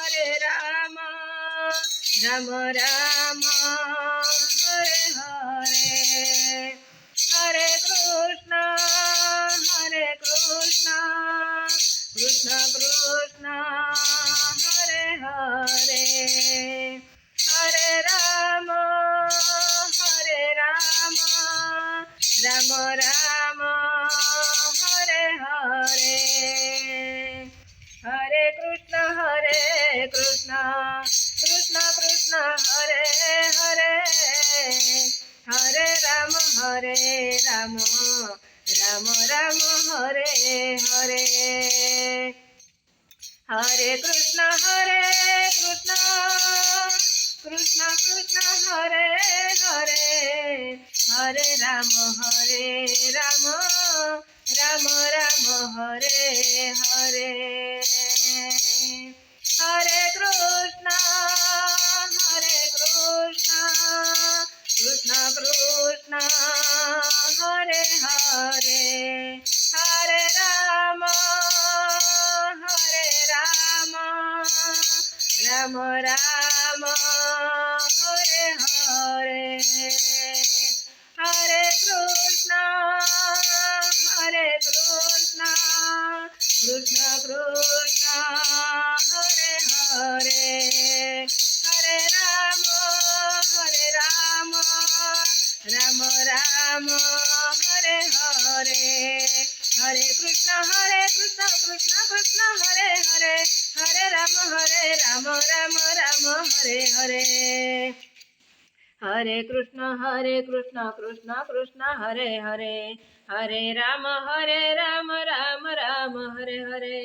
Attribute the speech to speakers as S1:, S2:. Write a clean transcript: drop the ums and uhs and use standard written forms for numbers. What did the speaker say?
S1: Hare Ram Ram Ram Hare Hare Hare Krishna Krishna Krishna Hare Hare Hare Ram Ram Ram Hare Hare Hare Krishna Krishna Krishna Hare Hare Hare Ram Ram Ram Hare Hare Hare Krishna Krishna Krishna Hare Hare Hare Ram Ram Ram Hare Hare Hare Krishna Krishna Krishna Hare Hare Hare Ram Ram Ram Hare Hare Hare Krishna Krishna Krishna Hare Hare Hare Ram Ram Ram Hare Hare Hare Krishna Krishna Krishna Hare Hare Hare Ram Ram Hare Hare Hare Krishna Krishna Krishna Hare Hare Hare Ram Ram Ram Hare Hare